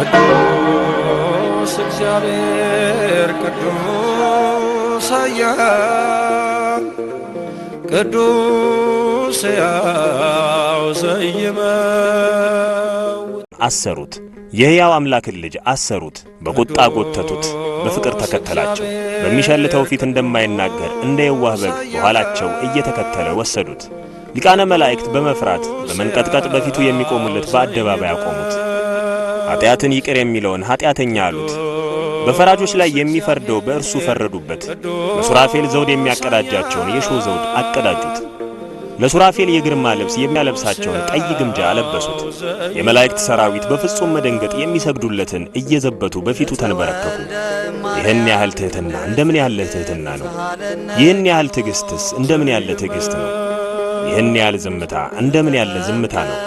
ቅዱስ እግዚአብሔር ቅዱስ ኃያል ቅዱስ ሕያው ዘይመው አሰሩት። የሕያው አምላክን ልጅ አሰሩት። በቁጣ ጎተቱት፣ በፍቅር ተከተላቸው። በሚሸልተው ፊት እንደማይናገር እንደ የዋህ በግ በኋላቸው እየተከተለ ወሰዱት። ሊቃነ መላእክት በመፍራት በመንቀጥቀጥ በፊቱ የሚቆሙለት በአደባባይ አቆሙት። ኃጢአትን ይቅር የሚለውን ኃጢአተኛ አሉት። በፈራጆች ላይ የሚፈርደው በእርሱ ፈረዱበት። ለሱራፌል ዘውድ የሚያቀዳጃቸውን የሾህ ዘውድ አቀዳጁት። ለሱራፌል የግርማ ልብስ የሚያለብሳቸውን ቀይ ግምጃ አለበሱት። የመላእክት ሰራዊት በፍጹም መደንገጥ የሚሰግዱለትን እየዘበቱ በፊቱ ተንበረከኩ። ይህን ያህል ትሕትና እንደምን ያለ ትሕትና ነው! ይህን ያህል ትዕግስትስ እንደምን ያለ ትዕግስት ነው! ይህን ያህል ዝምታ እንደምን ያለ ዝምታ ነው!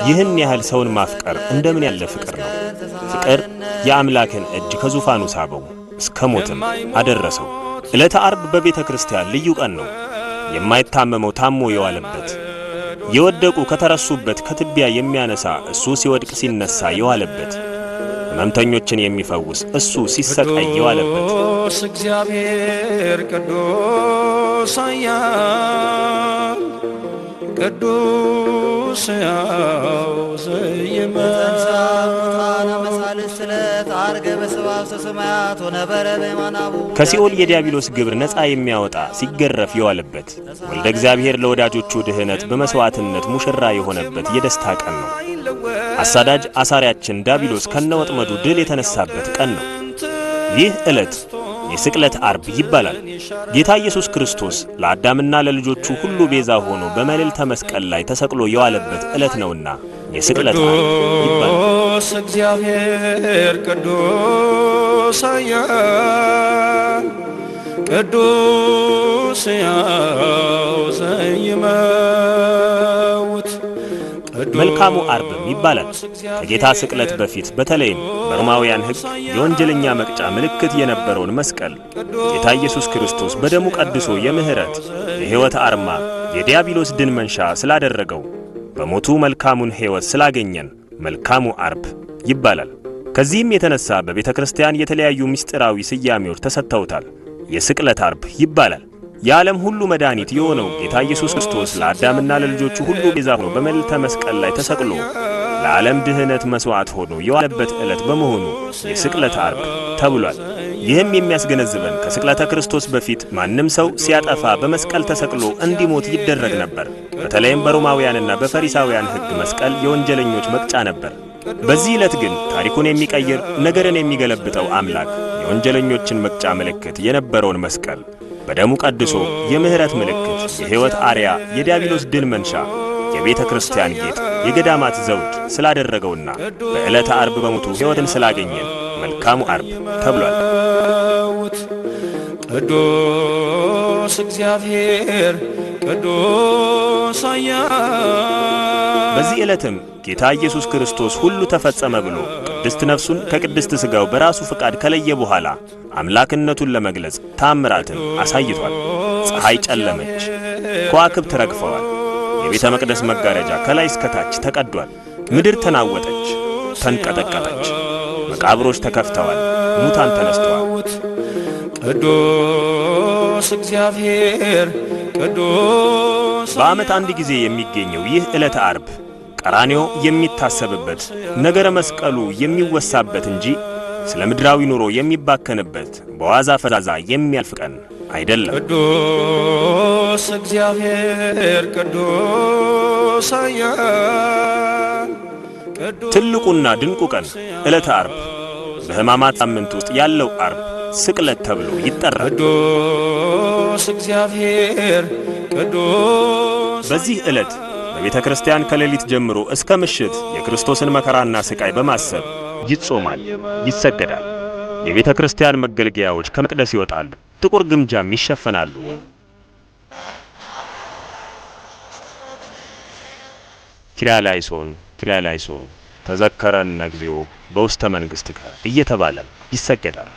ይህን ያህል ሰውን ማፍቀር እንደምን ያለ ፍቅር ነው! ፍቅር የአምላክን እጅ ከዙፋኑ ሳበው፣ እስከ ሞትም አደረሰው። ዕለተ ዓርብ በቤተ ክርስቲያን ልዩ ቀን ነው። የማይታመመው ታሞ የዋለበት፣ የወደቁ ከተረሱበት ከትቢያ የሚያነሳ እሱ ሲወድቅ ሲነሳ የዋለበት፣ ሕመምተኞችን የሚፈውስ እሱ ሲሰቃይ የዋለበት፣ ቅዱስ እግዚአብሔር ቅዱስ ኃያል ቅዱስ ሕያው ዘይመው ከሲኦል የዲያብሎስ ግብር ነፃ የሚያወጣ ሲገረፍ የዋለበት፣ ወልደ እግዚአብሔር ለወዳጆቹ ድህነት በመስዋዕትነት ሙሽራ የሆነበት የደስታ ቀን ነው። አሳዳጅ አሳሪያችን ዲያብሎስ ከነወጥመዱ ድል የተነሳበት ቀን ነው። ይህ ዕለት የስቅለት ዓርብ ይባላል። ጌታ ኢየሱስ ክርስቶስ ለአዳምና ለልጆቹ ሁሉ ቤዛ ሆኖ በመልዕልተ መስቀል ላይ ተሰቅሎ የዋለበት ዕለት ነውና የስቅለት ዓርብ ይባላል። ቅዱስ እግዚአብሔር ቅዱስ ኃያል ቅዱስ ሕያው ዘይመውት መልካሙ ዓርብም ይባላል። ከጌታ ስቅለት በፊት በተለይም በሮማውያን ሕግ የወንጀለኛ መቅጫ ምልክት የነበረውን መስቀል ጌታ ኢየሱስ ክርስቶስ በደሙ ቀድሶ የምህረት የሕይወት አርማ የዲያብሎስ ድል መንሻ ስላደረገው በሞቱ መልካሙን ሕይወት ስላገኘን መልካሙ ዓርብ ይባላል። ከዚህም የተነሳ በቤተ ክርስቲያን የተለያዩ ምስጢራዊ ስያሜዎች ተሰጥተውታል። የስቅለት ዓርብ ይባላል። የዓለም ሁሉ መድኃኒት የሆነው ጌታ ኢየሱስ ክርስቶስ ለአዳምና ለልጆቹ ሁሉ ቤዛ ሆኖ በመልዕልተ መስቀል ላይ ተሰቅሎ ለዓለም ድህነት መሥዋዕት ሆኖ የዋለበት ዕለት በመሆኑ የስቅለት ዓርብ ተብሏል። ይህም የሚያስገነዝበን ከስቅለተ ክርስቶስ በፊት ማንም ሰው ሲያጠፋ በመስቀል ተሰቅሎ እንዲሞት ይደረግ ነበር። በተለይም በሮማውያንና በፈሪሳውያን ሕግ መስቀል የወንጀለኞች መቅጫ ነበር። በዚህ ዕለት ግን ታሪኩን የሚቀይር ነገርን የሚገለብጠው አምላክ የወንጀለኞችን መቅጫ ምልክት የነበረውን መስቀል በደሙ ቀድሶ የምህረት ምልክት፣ የሕይወት አርያ፣ የዲያብሎስ ድል መንሻ፣ የቤተ ክርስቲያን ጌጥ፣ የገዳማት ዘውድ ስላደረገውና በዕለተ ዓርብ በሞቱ ሕይወትን ስላገኘን መልካሙ ዓርብ ተብሏል። ቅዱስ እግዚአብሔር ቅዱስ ኃያል በዚህ ዕለትም ጌታ ኢየሱስ ክርስቶስ ሁሉ ተፈጸመ ብሎ ቅድስት ነፍሱን ከቅድስት ሥጋው በራሱ ፍቃድ ከለየ በኋላ አምላክነቱን ለመግለጽ ታምራትን አሳይቷል። ፀሐይ ጨለመች፣ ከዋክብት ረግፈዋል፣ የቤተ መቅደስ መጋረጃ ከላይ እስከ ታች ተቀዷል፣ ምድር ተናወጠች፣ ተንቀጠቀጠች፣ መቃብሮች ተከፍተዋል፣ ሙታን ተነስተዋል። ቅዱስ እግዚአብሔር ቅዱስ በዓመት አንድ ጊዜ የሚገኘው ይህ ዕለተ ዓርብ ቀራንዮ የሚታሰብበት ነገረ መስቀሉ የሚወሳበት እንጂ ስለ ምድራዊ ኑሮ የሚባከንበት በዋዛ ፈዛዛ የሚያልፍ ቀን አይደለም። ቅዱስ እግዚአብሔር ቅዱስ ኃያል ትልቁና ድንቁ ቀን ዕለተ ዓርብ በሕማማት ሳምንት ውስጥ ያለው ዓርብ ስቅለት ተብሎ ይጠራል። ቅዱስ እግዚአብሔር ቅዱስ በዚህ ዕለት በቤተ ክርስቲያን ከሌሊት ጀምሮ እስከ ምሽት የክርስቶስን መከራና ስቃይ በማሰብ ይጾማል፣ ይሰገዳል። የቤተ ክርስቲያን መገልገያዎች ከመቅደስ ይወጣሉ፣ ጥቁር ግምጃም ይሸፈናሉ። ኪርያላይሶን ኪርያላይሶን ተዘከረነ እግዚኦ በውስተ መንግሥትከ እየተባለ ይሰገዳል።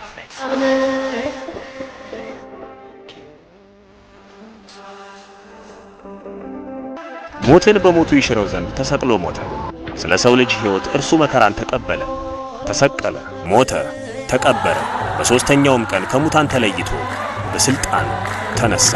ሞትን በሞቱ ይሽረው ዘንድ ተሰቅሎ ሞተ። ስለ ሰው ልጅ ሕይወት እርሱ መከራን ተቀበለ። ተሰቀለ፣ ሞተ፣ ተቀበረ። በሦስተኛውም ቀን ከሙታን ተለይቶ በስልጣን ተነሳ።